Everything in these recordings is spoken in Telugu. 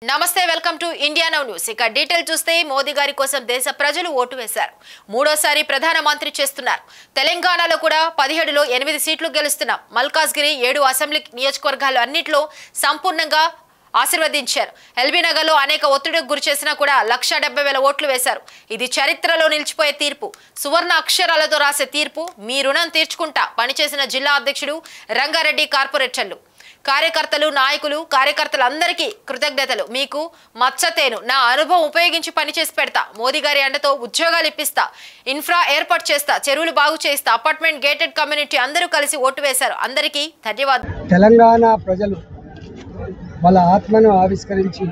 నమస్తే welcome to India now news. ఇక డీటెయిల్ చూస్తే మోదీ గారి కోసం దేశ ప్రజలు ఓటు వేశారు. మూడోసారి ప్రధానమంత్రి చేస్తున్నారు. తెలంగాణలో కూడా 17లో 8 సీట్లు గెలుస్తున్నాం. మల్కాజ్గిరి 7 అసెంబ్లీ నియోజకవర్గాలు అన్నిట్లో సంపూర్ణంగా ఆశీర్వదించారు. ఎల్బీ నగర్లో అనేక ఒత్తిడికి గురి చేసినా కూడా 1,70,000 ఓట్లు వేశారు. ఇది చరిత్రలో నిలిచిపోయే తీర్పు, సువర్ణ అక్షరాలతో రాసే తీర్పు. మీ రుణం తీర్చుకుంటా పనిచేసిన జిల్లా అధ్యక్షుడు రంగారెడ్డి, కార్పొరేటర్లు, కార్యకర్తలు, నాయకులు, కార్యకర్తలందరికీ కృతజ్ఞతలు. మీకు మచ్చతేను నా అనుభవం ఉపయోగించి పనిచేసి పెడతా. మోదీ గారి అండతో ఉద్యోగాలు ఇప్పిస్తా, ఇన్ఫ్రా ఏర్పాటు చేస్తా, చెరువులు బాగు చేస్తా, అపార్ట్మెంట్ గేటెడ్ కమ్యూనిటీ అందరూ కలిసి ఓటు వేశారు. అందరికీ ధన్యవాదాలు. తెలంగాణ ప్రజలు వాళ్ళ ఆత్మను ఆవిష్కరించి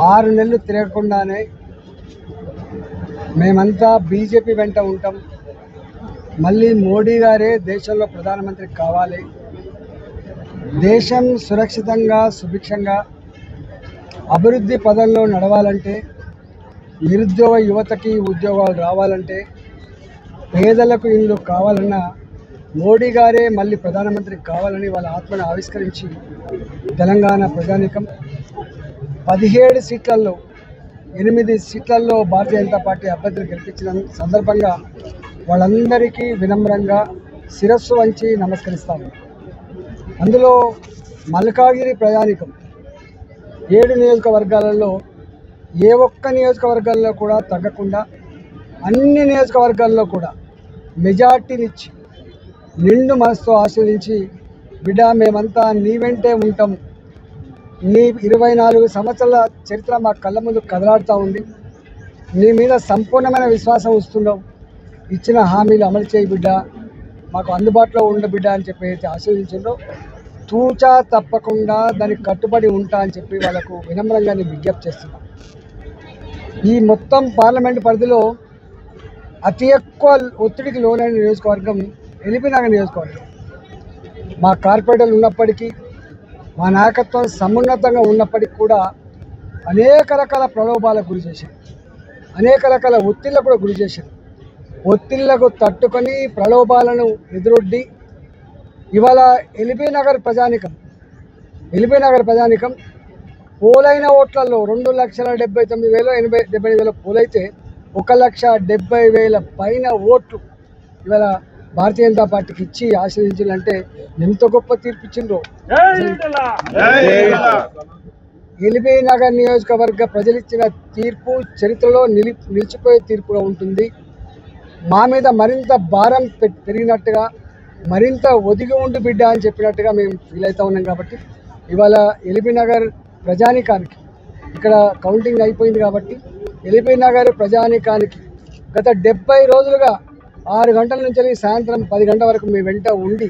6 నెలలు తిరగకుండానే మేమంతా బీజేపీ వెంట ఉంటాం, మళ్ళీ మోడీ గారే దేశంలో ప్రధానమంత్రి కావాలి, దేశం సురక్షితంగా సుభిక్షంగా అభివృద్ధి పదంలో నడవాలంటే, నిరుద్యోగ యువతకి ఉద్యోగాలు రావాలంటే, పేదలకు ఇల్లు కావాలన్నా మోడీ గారే మళ్ళీ ప్రధానమంత్రి కావాలని వాళ్ళ ఆత్మను ఆవిష్కరించి తెలంగాణ ప్రజానీకం 17 సీట్లలో 8 సీట్లలో భారతీయ జనతా పార్టీ అభ్యర్థులు గెలిపించిన సందర్భంగా వాళ్ళందరికీ వినమ్రంగా శిరస్సు వంచి నమస్కరిస్తాము. అందులో మల్కాజ్గిరి ప్రజానీకం 7 నియోజకవర్గాలలో ఏ ఒక్క నియోజకవర్గాల్లో కూడా తగ్గకుండా అన్ని నియోజకవర్గాల్లో కూడా మెజార్టీనిచ్చి నిండు మనసుతో ఆశీర్వదించి, బిడ్డ మేమంతా నీ వెంటే ఉంటాం, నీ 24 సంవత్సరాల చరిత్ర మా కళ్ళ ముందు కదలాడుతూ ఉంది, నీ మీద సంపూర్ణమైన విశ్వాసం వస్తున్నావు, ఇచ్చిన హామీలు అమలు చేయి బిడ్డ, మాకు అందుబాటులో ఉండ బిడ్డ అని చెప్పి అయితే ఆశీర్వదించిందో తూచా తప్పకుండా దానికి కట్టుబడి ఉంటా అని చెప్పి వాళ్ళకు వినమ్రంగా విజ్ఞప్తి చేస్తున్నాం. ఈ మొత్తం పార్లమెంటు పరిధిలో అతి ఎక్కువ ఒత్తిడికి లోనైన నియోజకవర్గం ఎల్బీ నగర్ నియోజకవర్గం. మా కార్పొరేటర్లు ఉన్నప్పటికీ, మా నాయకత్వం సమున్నతంగా ఉన్నప్పటికీ కూడా అనేక రకాల ప్రలోభాలకు గురి చేశారు, అనేక రకాల ఒత్తిళ్లకు కూడా గురి చేశారు. ఒత్తిళ్లకు తట్టుకొని ప్రలోభాలను ఎదురొడ్డి ఇవాళ ఎల్బీ నగర్ ప్రజానికం పోలైన ఓట్లలో 2,79,000 పోలైతే 1,70,000 పైన ఓట్లు ఇవాళ భారతీయ జనతా పార్టీకి ఇచ్చి ఆశీర్వదించాలంటే ఎంత గొప్ప తీర్పు ఇచ్చిందో. ఎల్బీ నగర్ నియోజకవర్గ ప్రజలిచ్చిన తీర్పు చరిత్రలో నిలిచిపోయే తీర్పుగా ఉంటుంది. మా మీద మరింత భారం పెరిగినట్టుగా, మరింత ఒదిగి ఉండి బిడ్డ అని చెప్పినట్టుగా మేము ఫీల్ అవుతూ ఉన్నాం. కాబట్టి ఇవాళ ఎల్బీ నగర్ ప్రజానికానికి, ఇక్కడ కౌంటింగ్ అయిపోయింది కాబట్టి ఎల్బీ నగర్ ప్రజానికానికి గత 70 రోజులుగా 6 గంటల నుంచి సాయంత్రం 10 గంటల వరకు మీ వెంట ఉండి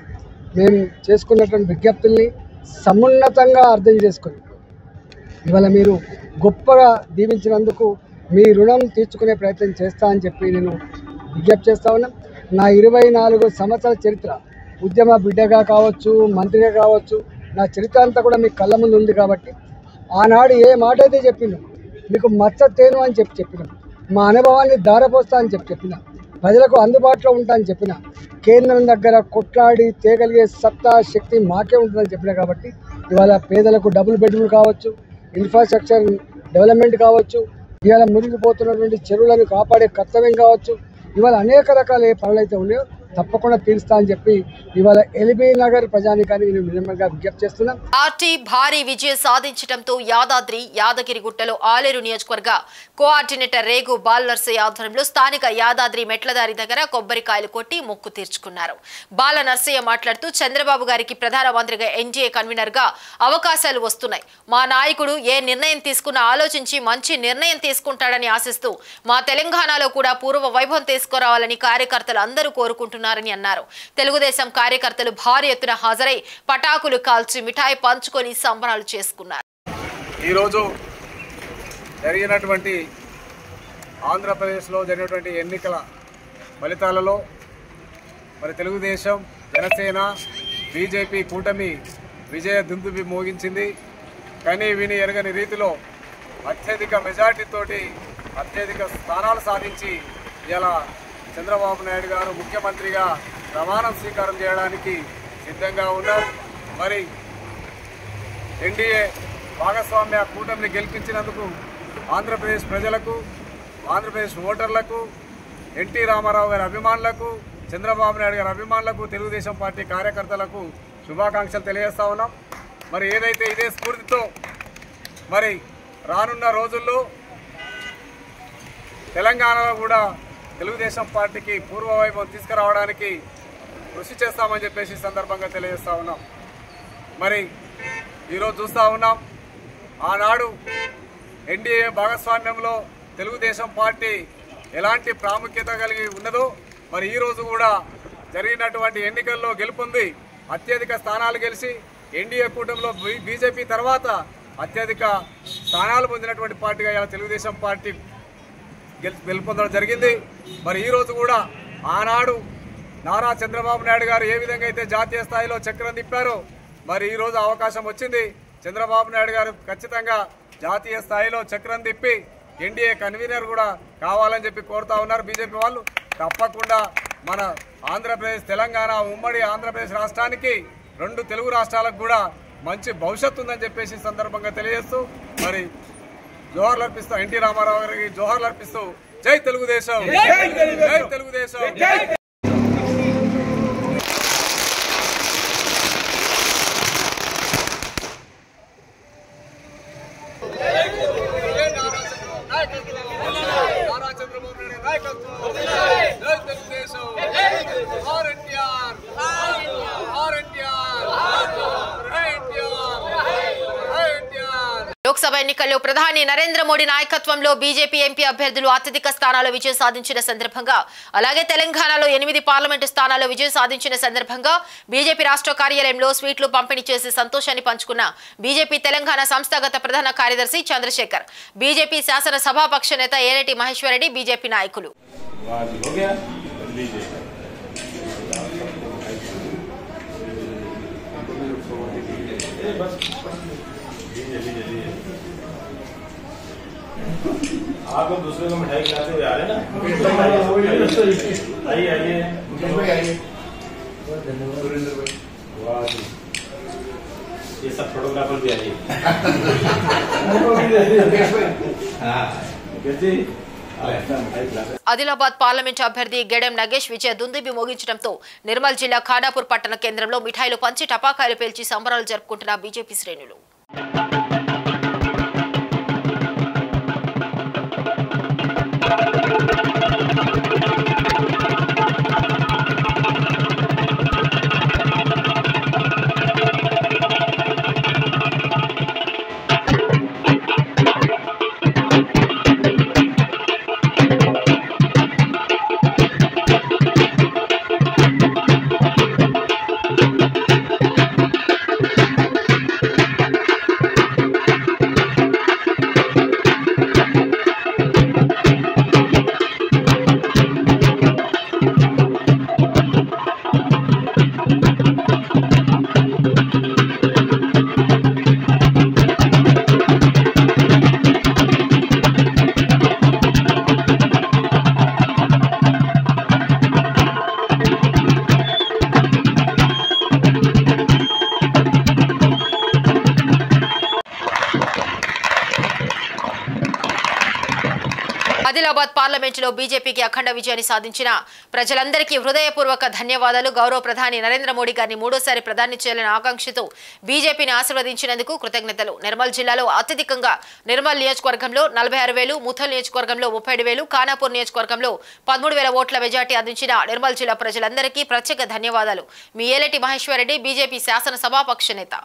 మేము చేసుకున్నటువంటి విజ్ఞప్తుల్ని సమున్నతంగా అర్థం చేసుకొని ఇవాళ మీరు గొప్పగా దీవించినందుకు మీ రుణం తీర్చుకునే ప్రయత్నం చేస్తా అని చెప్పి నేను విజ్ఞప్తి చేస్తా ఉన్నాం. నా 24 సంవత్సరాల చరిత్ర, ఉద్యమ బిడ్డగా కావచ్చు, మంత్రిగా కావచ్చు, నా చరిత్ర అంతా కూడా మీ కళ్ళ ముందు ఉంది. కాబట్టి ఆనాడు ఏ మాట అయితే చెప్పినా, మీకు మచ్చ తేను అని చెప్పినాం, మా అనుభవాన్ని దారపోస్తా అని చెప్పిన, ప్రజలకు అందుబాటులో ఉంటా అని చెప్పిన, కేంద్రం దగ్గర కొట్లాడి తేగలిగే సత్తా శక్తి మాకే ఉంటుందని చెప్పిన. కాబట్టి ఇవాళ పేదలకు డబుల్ బెడ్రూమ్ కావచ్చు, ఇన్ఫ్రాస్ట్రక్చర్ డెవలప్మెంట్ కావచ్చు, ఇవాళ మునిగిపోతున్నటువంటి చెరువులను కాపాడే కర్తవ్యం కావచ్చు, ఇవాళ అనేక రకాల ఏ పనులు అయితే ఉన్నాయో తప్పకుండా తీరుస్తా అని చెప్పి ఇవాళ ఎల్బీ నగర్ ప్రజానికానికి నేను వినమ్రంగా విజ్ఞప్తి చేస్తున్నాం. పార్టీ భారీ విజయం సాధించడంతో యాదాద్రి యాదగిరిగుట్టలో ఆలేరు నియోజకవర్గ కోఆర్డినేటర్ రేగు బాలనర్సయ్య ఆధ్వర్యంలో స్థానిక యాదాద్రి మెట్లదారి దగ్గర కొబ్బరికాయలు కొట్టి మొక్కు తీర్చుకున్నారు. బాలనర్సయ్య మాట్లాడుతూ, చంద్రబాబు గారికి ప్రధానమంత్రిగా ఎన్డీఏ కన్వీనర్ గా అవకాశాలు వస్తున్నాయి. మా నాయకుడు ఏ నిర్ణయం తీసుకున్నా ఆలోచించి మంచి నిర్ణయం తీసుకుంటాడని ఆశిస్తూ మా తెలంగాణలో కూడా పూర్వ వైభవం తీసుకురావాలని కార్యకర్తలు అందరూ కోరుకుంటున్నారని అన్నారు. తెలుగుదేశం కార్యకర్తలు భారీ ఎత్తున హాజరై పటాకులు కాల్చి మిఠాయి పంచుకొని సంబరాలు చేసుకున్నారు. ఈరోజు జరిగినటువంటి ఆంధ్రప్రదేశ్లో జరిగినటువంటి ఎన్నికల ఫలితాలలో మరి తెలుగుదేశం, జనసేన, బీజేపీ కూటమి విజయ దుందుబి మోగించింది. కానీ విని ఎరగని రీతిలో అత్యధిక మెజార్టీతోటి అత్యధిక స్థానాలు సాధించి ఇలా చంద్రబాబు నాయుడు గారు ముఖ్యమంత్రిగా ప్రమాణం స్వీకారం చేయడానికి సిద్ధంగా ఉన్నారు. మరి ఎన్డీఏ భాగస్వామ్య కూటమిని గెలిపించినందుకు ఆంధ్రప్రదేశ్ ప్రజలకు, ఆంధ్రప్రదేశ్ ఓటర్లకు, ఎన్టీ రామారావు గారి అభిమానులకు, చంద్రబాబు నాయుడు గారి అభిమానులకు, తెలుగుదేశం పార్టీ కార్యకర్తలకు శుభాకాంక్షలు తెలియజేస్తా ఉన్నాం. మరి ఏదైతే ఇదే స్ఫూర్తితో మరి రానున్న రోజుల్లో తెలంగాణలో కూడా తెలుగుదేశం పార్టీకి పూర్వవైభవం తీసుకురావడానికి కృషి చేస్తామని చెప్పేసి సందర్భంగా తెలియజేస్తా ఉన్నాం. మరి ఈరోజు చూస్తూ ఉన్నాం, ఆనాడు ఎన్డీఏ భాగస్వామ్యంలో తెలుగుదేశం పార్టీ ఎలాంటి ప్రాముఖ్యత కలిగి ఉన్నదో మరి ఈరోజు కూడా జరిగినటువంటి ఎన్నికల్లో గెలుపొంది అత్యధిక స్థానాలు గెలిచి ఎన్డీఏ కూటమిలో బీజేపీ తర్వాత అత్యధిక స్థానాలు పొందినటువంటి పార్టీగా ఇలా తెలుగుదేశం పార్టీ గెలుపొందడం జరిగింది. మరి ఈరోజు కూడా ఆనాడు నారా చంద్రబాబు నాయుడు గారు ఏ విధంగా అయితే జాతీయ స్థాయిలో చక్రం తిప్పారో మరి ఈరోజు అవకాశం వచ్చింది. చంద్రబాబు నాయుడు గారు ఖచ్చితంగా జాతీయ స్థాయిలో చక్రం తిప్పి ఎన్డీఏ కన్వీనర్ కూడా కావాలని చెప్పి కోరుతా ఉన్నారు బీజేపీ వాళ్ళు. తప్పకుండా మన ఆంధ్రప్రదేశ్, తెలంగాణ, ఉమ్మడి ఆంధ్రప్రదేశ్ రాష్ట్రానికి, రెండు తెలుగు రాష్ట్రాలకు కూడా మంచి భవిష్యత్తు ఉందని చెప్పేసి సందర్భంగా తెలియజేస్తూ మరి జోహార్లు అర్పిస్తూ, ఎన్టీ రామారావు గారికి జోహార్లు అర్పిస్తూ జై తెలుగుదేశం, జై తెలుగుదేశం. లోక్సభ ఎన్నికల్లో ప్రధాని నరేంద్ర మోడీ నాయకత్వంలో బీజేపీ ఎంపీ అభ్యర్థులు అత్యధిక స్థానాల్లో విజయం సాధించిన సందర్భంగా, అలాగే తెలంగాణలో 8 పార్లమెంటు స్థానాల్లో విజయం సాధించిన సందర్భంగా బీజేపీ రాష్ట్ర కార్యాలయంలో స్వీట్లు పంపిణీ చేసి సంతోషాన్ని పంచుకున్న బీజేపీ తెలంగాణ సంస్థాగత ప్రధాన కార్యదర్శి చంద్రశేఖర్, బీజేపీ శాసన సభాపక్ష నేత ఏలేటి మహేశ్వర్ రెడ్డి, బీజేపీ నాయకులు. आप लोग दूसरे को मिठाई खिलाते हुए आ रहे ना, आइए आइए, ये सब फोटोग्राफर भी आइए. ఆదిలాబాద్ పార్లమెంట్ అభ్యర్థి గెడెం నగేష్ విజయ దుందుబి మోగించడంతో నిర్మల్ జిల్లా ఖానాపూర్ పట్టణ కేంద్రంలో మిఠాయిలు పంచి టపాకాయలు పేల్చి సంబరాలు జరుపుకుంటున్న బీజేపీ శ్రేణులు. ఆదిలాబాద్ పార్లమెంటులో బీజేపీకి అఖండ విజయాన్ని సాధించిన ప్రజలందరికీ హృదయపూర్వక ధన్యవాదాలు. గౌరవ ప్రధాని నరేంద్ర మోడీ గారిని మూడోసారి ప్రధాని చేయాలని ఆకాంక్షతో బీజేపీని ఆశీర్వదించినందుకు కృతజ్ఞతలు. నిర్మల్ జిల్లాలో అత్యధికంగా నిర్మల్ నియోజకవర్గంలో 46,000, ముథల్ నియోజకవర్గంలో 37,000, ఖానాపూర్ నియోజకవర్గంలో 13,000 ఓట్ల మెజార్టీ అందించిన నిర్మల్ జిల్లా ప్రజలందరికీ ప్రత్యేక ధన్యవాదాలు. మీ ఏలేటి మహేశ్వర్ రెడ్డి, బీజేపీ శాసన సభాపక్ష నేత.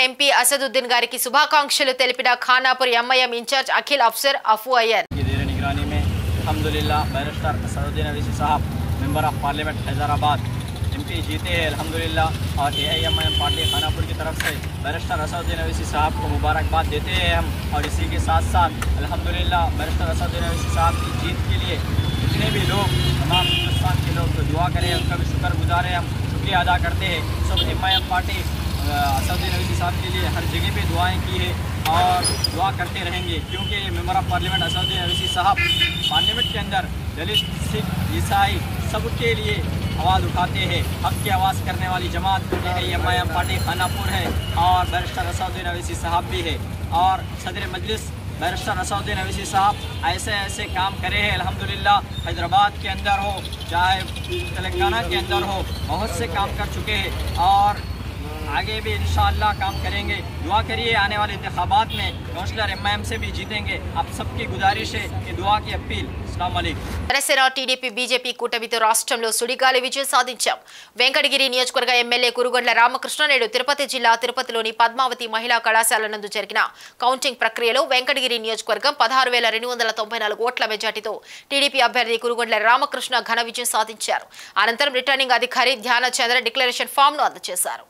ఎంపీ అసదుద్దీన్ గారికి శుభాకాంక్షలు తెలిపిన ఖానాపూర్ ఎంఐఎం ఇన్ఛార్జ్ అఖిల్ అఫ్సర్ అఫు అయ్యర్. निगरानी में अल्हम्दुलिल्लाह बैरिस्टर असदुद्दीन अवैसी साहब member of parliament Hyderabad MP जीते हैं अल्हम्दुलिल्लाह और एआईएमआईएम पार्टी खानापुर की तरफ से बैरिस्टर असदुद्दीन अवैसी साहब को मुबारकबाद देते हैं हम। और इसी के साथ साथ अल्हम्दुलिल्लाह बैरिस्टर असदुद्दीन अवैसी साहब की जीत के लिए जितने भी लोग तमाम हिंदुस्तान के लोग तो दुआ करें, उनका भी शुक्रगुजार हैं, हम शुक्रिया अदा करते हैं। सब एमआईएम पार्टी असदुद्दीन अवैसी साहब के लिए हर जगह पे दुआएं की है और दुआ करते रहेंगे, क्योंकि ये member of parliament Asaduddin Owaisi साहब पार्लियामेंट के अंदर दलित, सिख, ईसाई सबके लिए आवाज़ उठाते हैं। हक की आवाज़ करने वाली जमात एआईएमआईएम पार्टी खानापुर है और बैरिस्टर असदुद्दीन अवैसी साहब भी है। और सदर मजलिस बैरिस्टर असदुद्दीन अवैसी साहब ऐसे ऐसे काम करे हैं अल्हम्दुलिल्लाह, हैदराबाद के अंदर हो चाहे तेलंगाना के अंदर हो, बहुत से काम कर चुके हैं और आगे भी इंशाअल्लाह काम करेंगे। दुआ करिए आने वाले इंतखाबात में काउंसलर एमआईएम से भी जीतेंगे। आप सबकी गुजारिश है कि दुआ की अपील। జనసేన టీడీపీ బీజేపీ కూటమితో రాష్ట్రంలో సుడిగాలి విజయం సాధించాం. వెంకటగిరి నియోజకవర్గ ఎమ్మెల్యే కురుగొండ్ల రామకృష్ణ నేడు తిరుపతి జిల్లా తిరుపతిలోని పద్మావతి మహిళా కళాశాల నందు జరిగిన కౌంటింగ్ ప్రక్రియలో వెంకటగిరి నియోజకవర్గం 16,294 ఓట్ల మెజార్టీతో టీడీపీ అభ్యర్థి కురుగొండ్ల రామకృష్ణ ఘన విజయం సాధించారు. అనంతరం రిటర్నింగ్ అధికారి ధ్యాన చంద్ర డిక్లరేషన్ ఫామ్ ను అందజేశారు.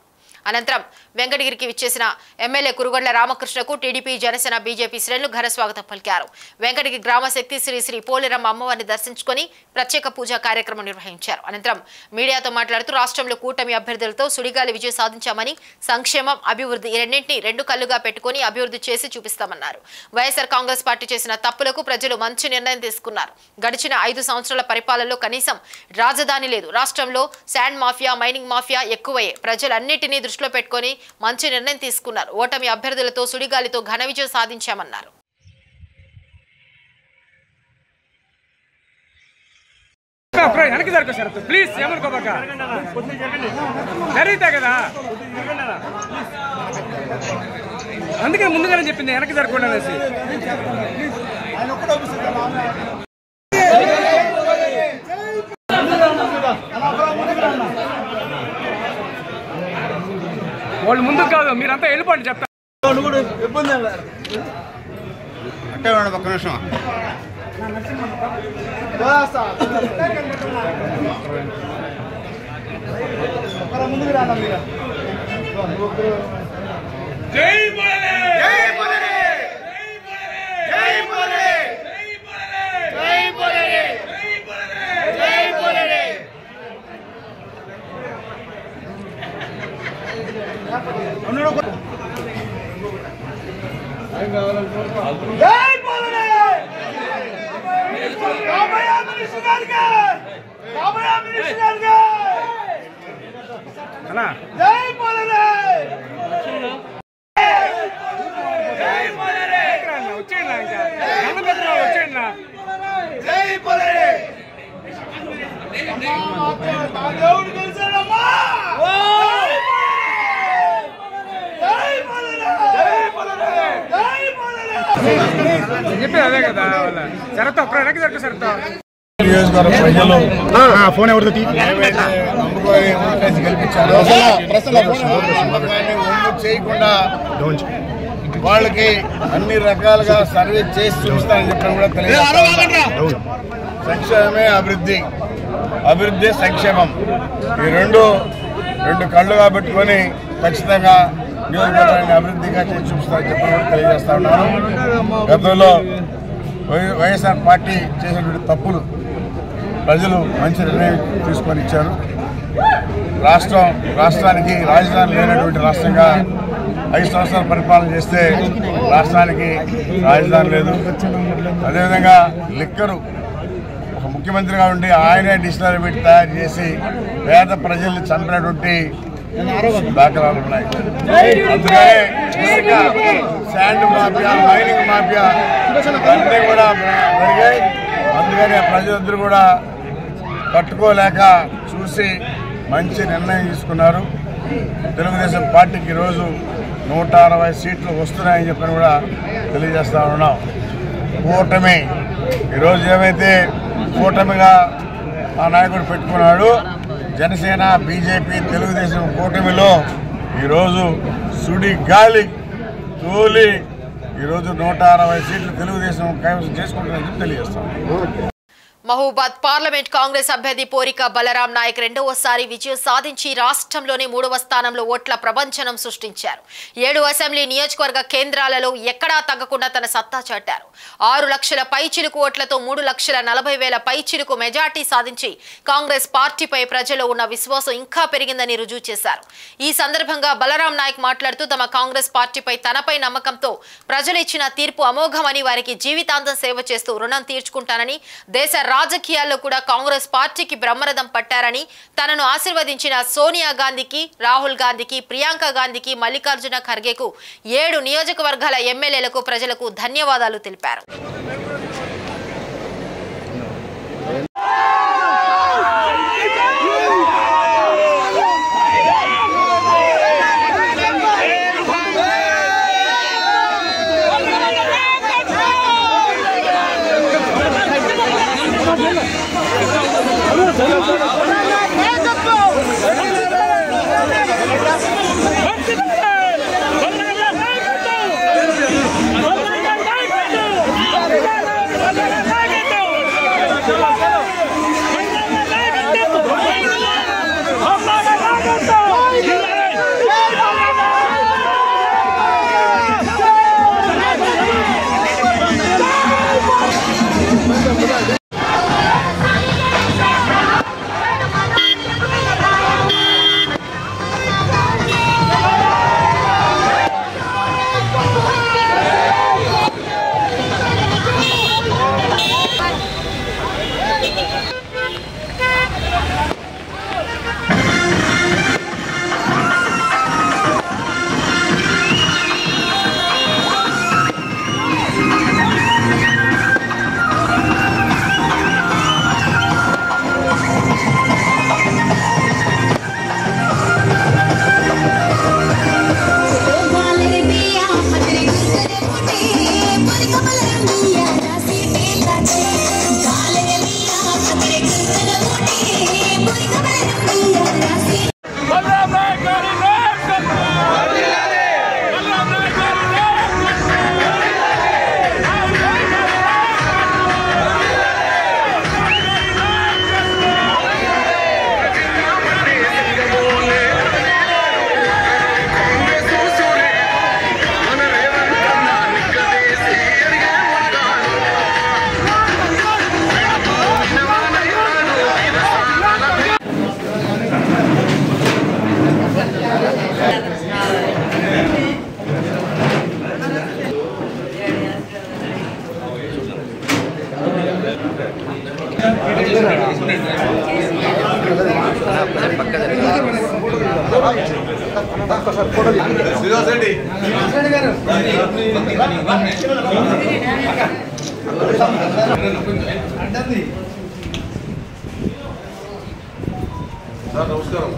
అనంతరం వెంకటగిరికి విచ్చేసిన ఎమ్మెల్యే కురుగొండ్ల రామకృష్ణకు టీడీపీ జనసేన బీజేపీ శ్రేణులు ఘన స్వాగతం పలికారు. వెంకటగిరి గ్రామ శక్తి శ్రీ పోలేరమ్మ అమ్మవారిని దర్శించుకొని ప్రత్యేక పూజా కార్యక్రమం నిర్వహించారు. అనంతరం మీడియాతో మాట్లాడుతూ రాష్ట్రంలో కూటమి అభ్యర్థులతో సుడిగాలి విజయం సాధించామని, సంక్షేమం, అభివృద్ధి ఈ రెండింటినీ రెండు కళ్ళుగా పెట్టుకుని అభివృద్ధి చేసి చూపిస్తామన్నారు. వైఎస్ఆర్ కాంగ్రెస్ పార్టీ చేసిన తప్పులకు ప్రజలు మంచి నిర్ణయం తీసుకున్నారు. గడిచిన 5 సంవత్సరాల పరిపాలనలో కనీసం రాజధాని లేదు. రాష్ట్రంలో శాండ్ మాఫియా, మైనింగ్ మాఫియా ఎక్కువయ్యే. ప్రజలన్నిటినీ దృష్టిలో పెట్టుకొని మంచి నిర్ణయం తీసుకున్నారు. ఓటమి అభ్యర్థులతో సుడిగాలితో ఘన విజయం సాధించామన్నారు. అందుకే ముందుగానే చెప్పింది వెనక్కి జరగకుండా అనేసి. వాళ్ళు ముందుకు కాదు, మీరంతా వెళ్ళిపోండి చెప్తా. అంటే ఒక్క నిమిషం ముందుకు రాను. జై బోలే, జై బోలే, జై బోలే, జై బోలే, జై బోలే. జై బోలే, కాబోయే మినిస్టర్ గారికి, కాబోయే మినిస్టర్ గారికి అన్నా జై బోలే, జై బోలే. వచ్చేయండి ఇంకా వచ్చేయండి. జై బోలే. దేవుడు గెలిచాడమ్మా. చెప్పేది అదే కదా. జరుగుతా ఒక్క వెనక్కి జరుగుతా సరుతా. నియోజకవర్గ ప్రజలు ఫోన్ ఎవరితో గెలిపించారు. చేయకుండా వాళ్ళకి అన్ని రకాలుగా సర్వీస్ చేసి చూపిస్తారని చెప్పడం కూడా తెలియదు. సంక్షేమమే అభివృద్ధి, అభివృద్ధి సంక్షేమం ఈ రెండు కళ్ళుగా పెట్టుకొని ఖచ్చితంగా నియోజకవర్గాన్ని అభివృద్ధిగా చేసి చూపిస్తారని చెప్పడం కూడా తెలియజేస్తా ఉన్నాను. గతంలో వైఎస్ఆర్ పార్టీ చేసినటువంటి తప్పులు ప్రజలు మంచి నిర్ణయం తీసుకొని ఇచ్చారు. రాష్ట్రానికి రాజధాని లేనటువంటి రాష్ట్రంగా 5 సంవత్సరాలు పరిపాలన చేస్తే రాష్ట్రానికి రాజధాని లేదు. అదేవిధంగా లిక్కరు ఒక ముఖ్యమంత్రిగా ఉండి ఆయనే డిక్షనరీ పెట్టి తయారు చేసి పేద ప్రజల్ని చంపినటువంటి దాఖలాలు ఉన్నాయి. అందుకనే శాండ్ మాఫియా, మైనింగ్ మాఫియా అన్నీ కూడా పెరిగాయి. అందుకనే ప్రజలందరూ కూడా తట్టుకోలేక చూసి మంచి నిర్ణయం తీసుకున్నారు. తెలుగుదేశం పార్టీకి ఈరోజు 160 సీట్లు వస్తున్నాయని చెప్పని కూడా తెలియజేస్తా ఉన్నాం. కూటమి ఈరోజు ఏమైతే కూటమిగా ఆ నాయకుడు పెట్టుకున్నాడు, జనసేన, బీజేపీ, తెలుగుదేశం కూటమిలో ఈరోజు సుడి గాలి తోలి ఈరోజు 160 సీట్లు తెలుగుదేశం కైవసం చేసుకుంటుందని తెలియజేస్తాం. మహబూబాద్ పార్లమెంట్ కాంగ్రెస్ అభ్యర్థి పోరిక బలరాం నాయక్ రెండవసారి విజయం సాధించి రాష్ట్రంలోని 3వ స్థానంలో ఓట్ల ప్రభంజనం సృష్టించారు. 7 అసెంబ్లీ నియోజకవర్గ కేంద్రాలలో ఎక్కడా తగ్గకుండా తన సత్తా చాటారు. 6 లక్షల పైచిలుకు ఓట్లతో 3,40,000 పైచిలుకు మెజార్టీ సాధించి కాంగ్రెస్ పార్టీపై ప్రజల్లో ఉన్న విశ్వాసం ఇంకా పెరిగిందని రుజువు చేశారు. ఈ సందర్భంగా బలరాం నాయక్ మాట్లాడుతూ తమ కాంగ్రెస్ పార్టీపై తనపై నమ్మకంతో ప్రజలు ఇచ్చిన తీర్పు అమోఘమని, వారికి జీవితాంతం సేవ చేస్తూ రుణం తీర్చుకుంటానని, దేశ రాజకీయాల్లో కూడా కాంగ్రెస్ పార్టీకి బ్రహ్మరథం పట్టారని, తనను ఆశీర్వదించిన సోనియా గాంధీకి, రాహుల్ గాంధీకి, ప్రియాంక గాంధీకి, మల్లికార్జున ఖర్గేకు, 7 నియోజకవర్గాల ఎమ్మెల్యేలకు ప్రజలకు ధన్యవాదాలు తెలిపారు. నమస్కారం.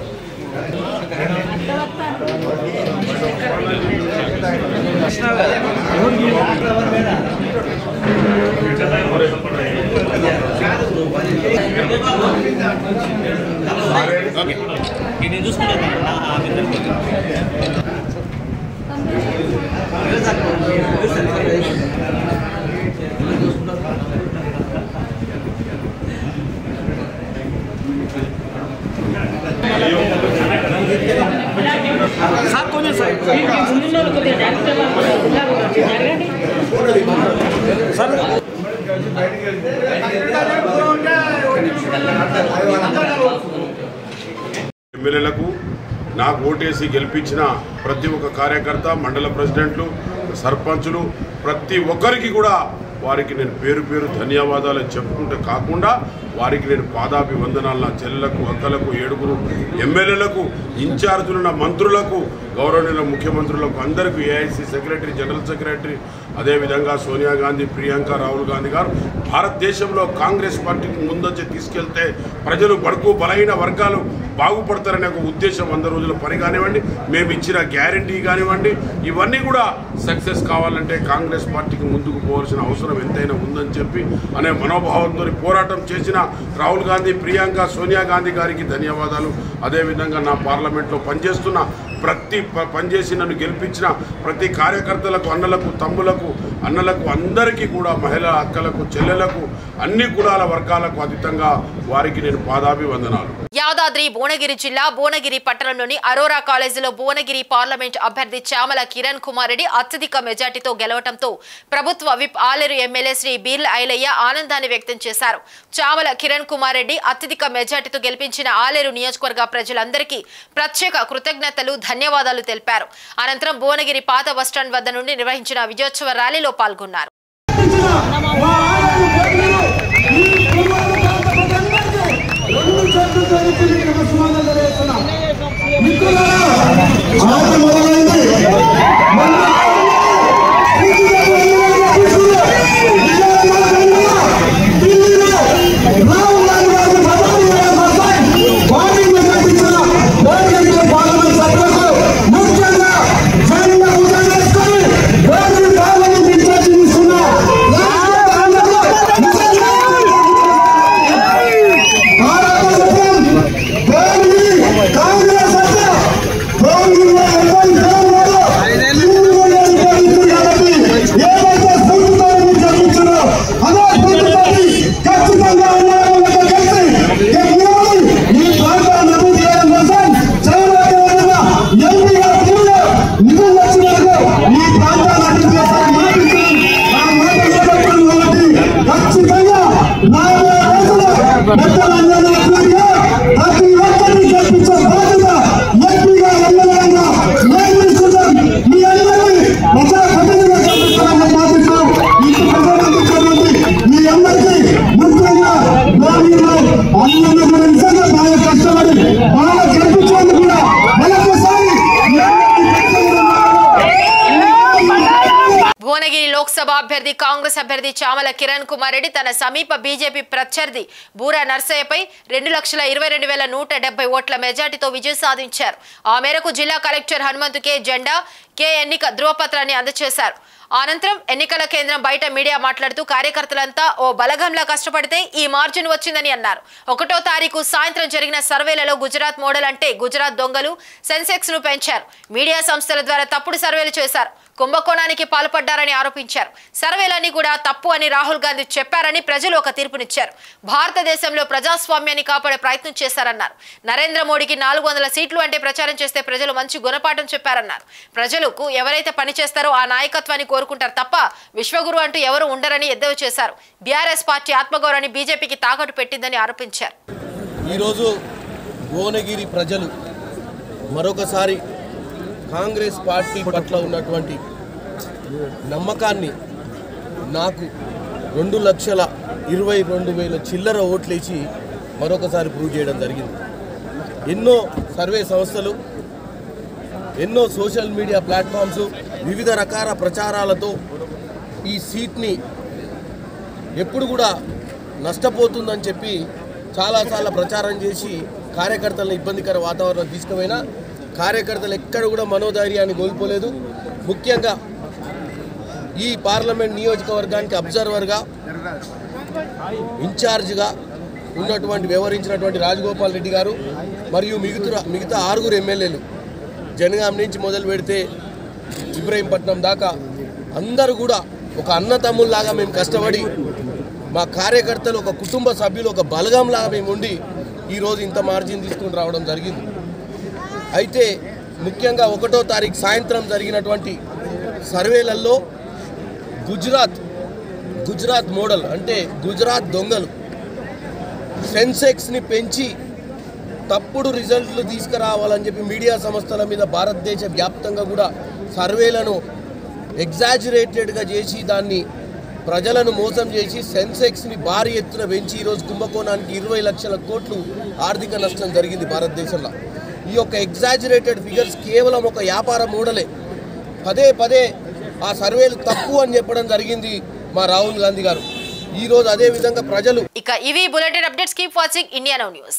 ఎమ్మెల్యేలకు నాకు ఓటేసి గెలిపించిన ప్రతి ఒక్క కార్యకర్త, మండల ప్రెసిడెంట్లు, సర్పంచులు, ప్రతి ఒక్కరికి కూడా వారికి నేను పేరు పేరు ధన్యవాదాలు చెప్పుకుంటే కాకుండా వారికి నేను పాదాభివందనాలు నా చెల్లెలకు, అక్కలకు, 7 ఎమ్మెల్యేలకు, ఇన్ఛార్జులున్న మంత్రులకు, గౌరవనీయుల ముఖ్యమంత్రులకు అందరికీ, ఏఐసీ సెక్రటరీ, జనరల్ సెక్రటరీ, అదేవిధంగా సోనియా గాంధీ, ప్రియాంక, రాహుల్ గాంధీ గారు భారతదేశంలో కాంగ్రెస్ పార్టీకి ముందొచ్చి తీసుకెళ్తే ప్రజలు బడుగు బలహీన వర్గాలు బాగుపడతారనే ఒక ఉద్దేశం 100 రోజుల పని కానివ్వండి, మేము ఇచ్చిన గ్యారంటీ కానివ్వండి, ఇవన్నీ కూడా సక్సెస్ కావాలంటే కాంగ్రెస్ పార్టీకి ముందుకు పోవాల్సిన అవసరం ఎంతైనా ఉందని చెప్పి అనే మనోభావంతో పోరాటం చేసిన రాహుల్ గాంధీ, ప్రియాంక, సోనియా గాంధీ గారికి ధన్యవాదాలు. అదేవిధంగా నా పార్లమెంట్లో పనిచేస్తున్న పనిచేసి నన్ను గెలిపించిన ప్రతి కార్యకర్తలకు, అన్నలకు, తమ్ములకు, అన్నలకు అందరికీ కూడా, మహిళా అక్కలకు, చెల్లెలకు, అన్ని కులాల వర్గాలకు అతీతంగా వారికి నేను పాదాభివందనాలు. యాదాద్రి భువనగిరి జిల్లా భువనగిరి పట్టణంలోని అరోరా కాలేజీలో భువనగిరి పార్లమెంట్ అభ్యర్థి చామల కిరణ్ కుమార్ రెడ్డి అత్యధిక మెజార్టీతో గెలవడంతో ప్రభుత్వ విప్ ఆలేరు ఎమ్మెల్యే శ్రీ బీర్ల ఐలయ్య ఆనందాన్ని వ్యక్తం చేశారు. చామల కిరణ్ కుమార్ రెడ్డి అత్యధిక మెజార్టీతో గెలిపించిన ఆలేరు నియోజకవర్గ ప్రజలందరికీ ప్రత్యేక కృతజ్ఞతలు, ధన్యవాదాలు తెలిపారు. అనంతరం భువనగిరి పాత బస్టాండ్ వద్ద నుండి నిర్వహించిన విజయోత్సవ ర్యాలీలో పాల్గొన్నారు. భువనగిరి లోక్సభ అభ్యర్థి కాంగ్రెస్ అభ్యర్థి చామల కిరణ్ కుమార్ రెడ్డి తన సమీప బీజేపీ ప్రత్యర్థి బూరా నర్సయ్యపై 2,22,170 ఓట్ల మెజార్టీతో విజయం సాధించారు. ఆ మేరకు జిల్లా కలెక్టర్ హనుమంతు కె జెండా కె ఎన్నిక ధృవపత్రాన్ని అందజేశారు. అనంతరం ఎన్నికల కేంద్రం బయట మీడియా మాట్లాడుతూ కార్యకర్తలంతా ఓ బలగంలా కష్టపడితే ఈ మార్జిన్ వచ్చిందని అన్నారు. 1వ తారీఖు సాయంత్రం జరిగిన సర్వేలలో గుజరాత్ మోడల్ అంటే గుజరాత్ దొంగలు సెన్సెక్స్ ను పెంచారు. మీడియా సంస్థల ద్వారా తప్పుడు సర్వేలు చేశారు. కుంభకోణానికి పాల్పడ్డారని ఆరోపించారు. సర్వేలన్నీ కూడా తప్పు అని రాహుల్ గాంధీ చెప్పారని ప్రజలు ఒక తీర్పునిచ్చారు. భారతదేశంలో ప్రజాస్వామ్యాన్ని కాపాడే ప్రయత్నం చేశారన్నారు. నరేంద్ర మోడీకి 400 సీట్లు అంటే ప్రచారం చేస్తే ప్రజలు మంచి గుణపాఠం చెప్పారన్నారు. ప్రజలకు ఎవరైతే పని చేస్తారో ఆ నాయకత్వాన్ని కోరుకుంటారు తప్ప విశ్వగురు అంటూ ఎవరు ఉండరని ఎద్దేవా చేశారు. బీఆర్ఎస్ పార్టీ ఆత్మగౌరవాన్ని బీజేపీకి తాకట్టు పెట్టిందని ఆరోపించారు. ఈరోజు భువనగిరి ప్రజలు మరొకసారి కాంగ్రెస్ పార్టీ పట్ల ఉన్నటువంటి నమ్మకాన్ని నాకు 2,22,000 చిల్లర ఓట్లేసి మరొకసారి ప్రూవ్ చేయడం జరిగింది. ఎన్నో సర్వే సంస్థలు, ఎన్నో సోషల్ మీడియా ప్లాట్ఫామ్స్ వివిధ రకాల ప్రచారాలతో ఈ సీట్ని ఎప్పుడు కూడా నష్టపోతుందని చెప్పి చాలాసార్లు ప్రచారం చేసి కార్యకర్తలను ఇబ్బందికర వాతావరణం తీసుకుపోయినా కార్యకర్తలు ఎక్కడ కూడా మనోధైర్యాన్ని కోల్పోలేదు. ముఖ్యంగా ఈ పార్లమెంట్ నియోజకవర్గానికి అబ్జర్వర్గా, ఇన్ఛార్జ్గా ఉన్నటువంటి వ్యవహరించినటువంటి రాజగోపాల్ రెడ్డి గారు మరియు మిగతా 6 ఎమ్మెల్యేలు, జనగాం నుంచి మొదలు పెడితే ఇబ్రహీంపట్నం దాకా అందరూ కూడా ఒక అన్నతమ్ముల్లాగా మేము కష్టపడి మా కార్యకర్తలు ఒక కుటుంబ సభ్యులు ఒక బలగంలాగా మేము ఉండి ఈరోజు ఇంత మార్జిన్ తీసుకుని రావడం జరిగింది. అయితే ముఖ్యంగా 1వ తారీఖు సాయంత్రం జరిగినటువంటి సర్వేలలో గుజరాత్ మోడల్ అంటే గుజరాత్ దొంగలు సెన్సెక్స్ని పెంచి తప్పుడు రిజల్ట్లు తీసుకురావాలని చెప్పి మీడియా సంస్థల మీద భారతదేశ వ్యాప్తంగా కూడా సర్వేలను ఎగ్జాజరేటెడ్గా చేసి దాన్ని ప్రజలను మోసం చేసి సెన్సెక్స్ని భారీ ఎత్తున పెంచి ఈరోజు కుంభకోణానికి 20 లక్షల కోట్లు ఆర్థిక నష్టం జరిగింది భారతదేశంలో. ఈ యొక్క ఎగ్జాజరేటెడ్ ఫిగర్స్ కేవలం ఒక వ్యాపార మోడలే. పదే ఆ సర్వేలు తప్పు అని చెప్పడం జరిగింది మా రాహుల్ గాంధీ గారు. ఈరోజు అదే విధంగా ప్రజలు ఇక ఇవి bulletin updates. Keep watching India now news.